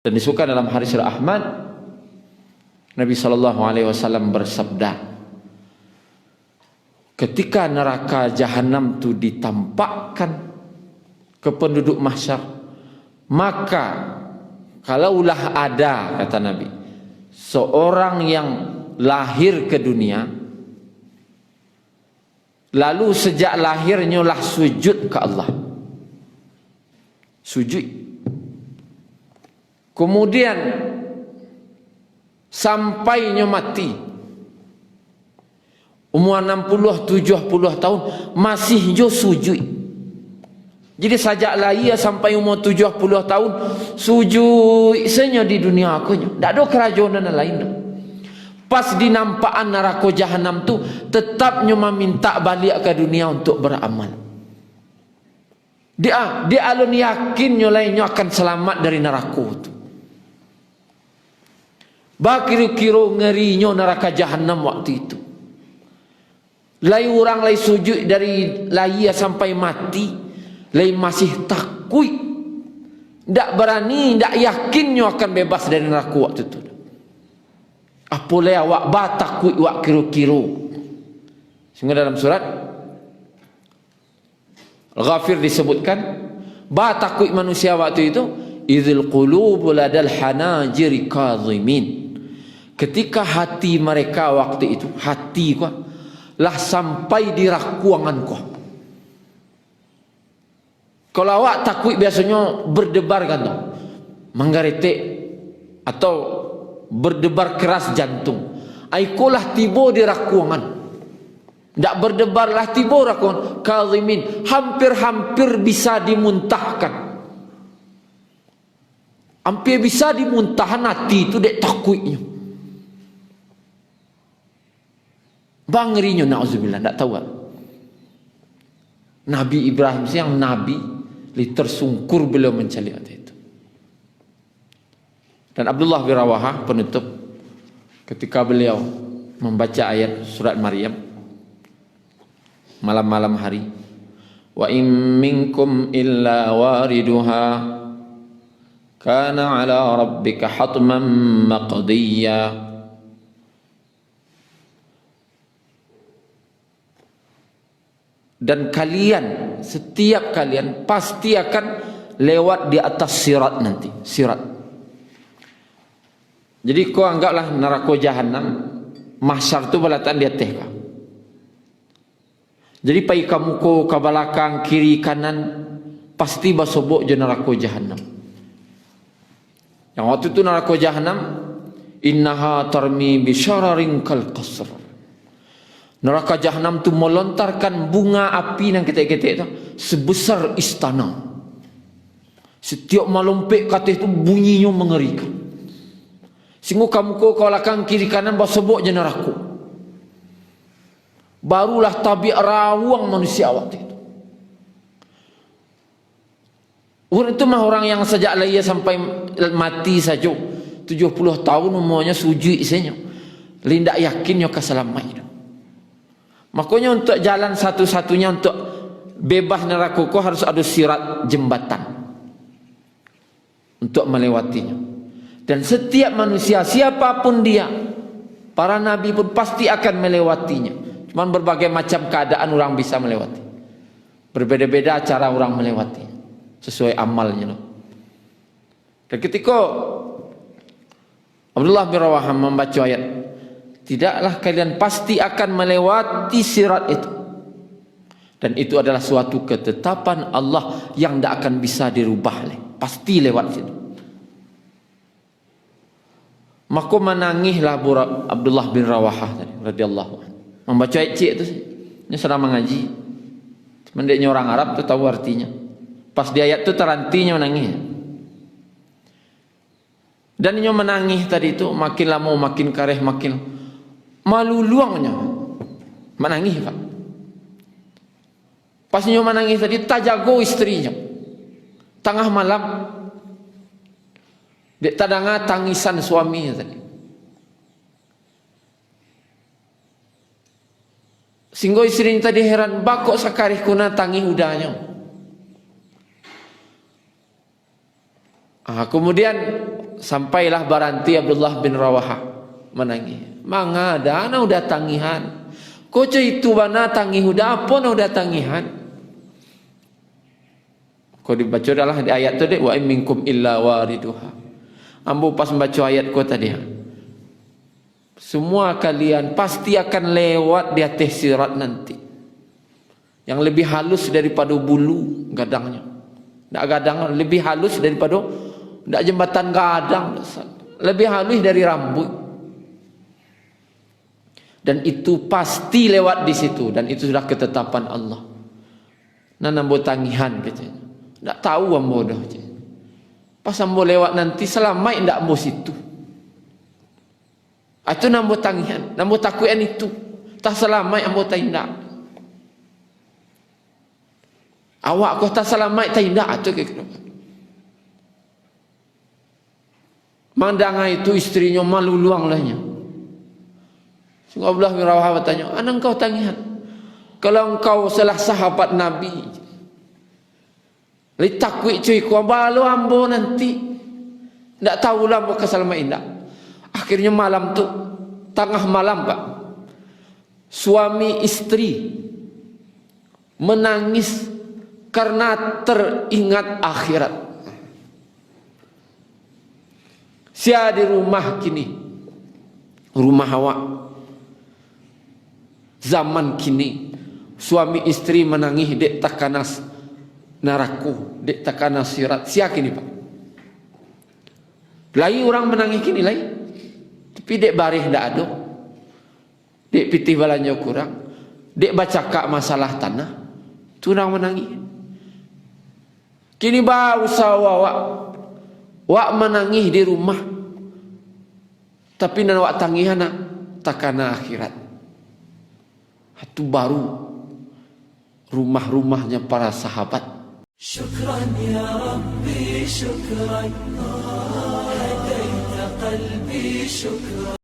Dan disebutkan dalam hadis Ahmad, Nabi SAW bersabda, ketika neraka jahanam itu ditampakkan ke penduduk mahsyar, maka kalaulah ada, kata Nabi, seorang yang lahir ke dunia, lalu sejak lahirnya lah sujud ke Allah, sujud, kemudian sampainya mati, umur 60-70 tahun masih jo sujud. Jadi sajak lahir sampai umur 70 tahun sujud senya di dunia aku nya. Tak ada kerajaan lain dah. Pas dinampakan neraka jahanam tu tetapnya meminta balik ke dunia untuk beramal. Dia alun yakinnya lainnya akan selamat dari neraka tu. Bah kira-kira ngerinya neraka jahanam waktu itu. Lai orang lai sujud dari lahir sampai mati, lai masih takut, tak berani, tak yakinnya akan bebas dari neraka waktu itu. Apa lai awak bah takut wak kira-kira. Sehingga dalam surat Al-Ghafir disebutkan, bah takut manusia waktu itu, idzil qulubu ladal hanajiri kadhimin. Ketika hati mereka waktu itu, hati kau lah sampai di rakuangan kau. Kalau awak takut biasanya berdebar kan, menggaretek atau berdebar keras jantung. Aikolah tiba di rakuangan. Tak berdebarlah tiba rakuangan. Kadhimin, hampir-hampir bisa dimuntahkan. Hampir bisa dimuntahkan hati itu dek takutnya. Bangrinya na'udzubillah, tak tahu. Nabi Ibrahim yang nabi tersungkur beliau mencari itu. Dan Abdullah bin Rawahah penutup ketika beliau membaca ayat surat Maryam malam-malam hari, wa in minkum illa wariduha kana ala rabbika hatman maqdiyya. Dan kalian, setiap kalian pasti akan lewat di atas sirat nanti, sirat. Jadi kau anggaplah neraka jahanam, mahsyar tu balatan di atas kau. Jadi pai kamu ko ke belakang, kiri, kanan, pasti basobok je neraka jahanam. Yang waktu tu neraka jahanam, innaha tarmi bisyararin kal qasr. Neraka jahanam tu melontarkan bunga api yang ketek-ketek tu sebesar istana. Setiap melompek kata itu bunyinya mengerikan. Sehingga kamu kau belakang kiri kanan basobok je neraka. Barulah tabiat rawang manusia waktu itu. Orang itu mah orang yang sejak lahir sampai mati saja 70 tahun umurnya sujud isenya. Lindak yakinnya keselamat. Makanya untuk jalan satu-satunya untuk bebas neraka kau harus ada sirat jembatan untuk melewatinya. Dan setiap manusia siapapun dia, para nabi pun pasti akan melewatinya. Cuma berbagai macam keadaan orang bisa melewati. Berbeda-beda cara orang melewatinya sesuai amalnya. Dan ketika Abdullah bin Rawahah membaca ayat, tidaklah kalian pasti akan melewati sirat itu. Dan itu adalah suatu ketetapan Allah yang tidak akan bisa dirubah. Pasti lewat situ. Maka menangislah Abdullah bin Rawahah tadi, radhiyallahu anhu. Membaca ayat cik itu, dia sedang mengaji. Mendeknya orang Arab tu tahu artinya. Pas di ayat tu terantinya menangis. Dan dia menangis tadi itu makin lama makin kareh makin malu luangnya menangis Pak. Pas dia menangis tadi tak jago istrinya. Tengah malam dia tadanga tangisan suaminya tadi. Sehingga istrinya tadi heran, bakok sakarih kuna tangi udahnya. Kemudian sampailah baranti Abdullah bin Rawaha menangis. Mangada ana udah tangihan. Koco itu bana tangih udah apa na udah tangihan. Kau dibaca adalah di ayat tu dek wa minkum illa wariduha. Ambo pas membaca ayat kau tadi. Semua kalian pasti akan lewat di atas sirat nanti. Yang lebih halus daripada bulu gadangnya. Tak gadang lebih halus daripada tak jembatan gadang. Lebih halus dari rambut. Dan itu pasti lewat di situ. Dan itu sudah ketetapan Allah. Nah nambo tangihan katanya. Tak tahu ambo dah. Pas ambo lewat nanti selamat tak ambo situ. Itu nambo tangihan. Nambo takutan itu. Tak selamat ambo tak indak. Awak kau tak selamat tak indak. Itu kira. Mandanga itu istrinya malu luang lahnya. Sungguh Abdullah bin Rawaha bertanya, "Ana engkau tangihan? Kalau engkau salah sahabat Nabi, li takwi cuy ku balu ambo nanti. Ndak tahu lah ambo kesalaman indak." Akhirnya malam tu, tengah malam Pak, suami istri menangis karena teringat akhirat. Sia di rumah kini, rumah awak. Zaman kini, suami istri menangis dek takanas naraku, dek takanas sirat. Sia kini Pak. Lain orang menangis kini lain. Tapi dek barih ndak ada. Dek pitih balanya kurang. Dek baca kak masalah tanah. Tu orang menangis. Kini bau sawa wak menangis di rumah. Tapi nak wak tangih anak takana akhirat. Itu baru rumah-rumahnya para sahabat. Syukran ya Rabbi, syukran. Hadaita qalbi, syukran.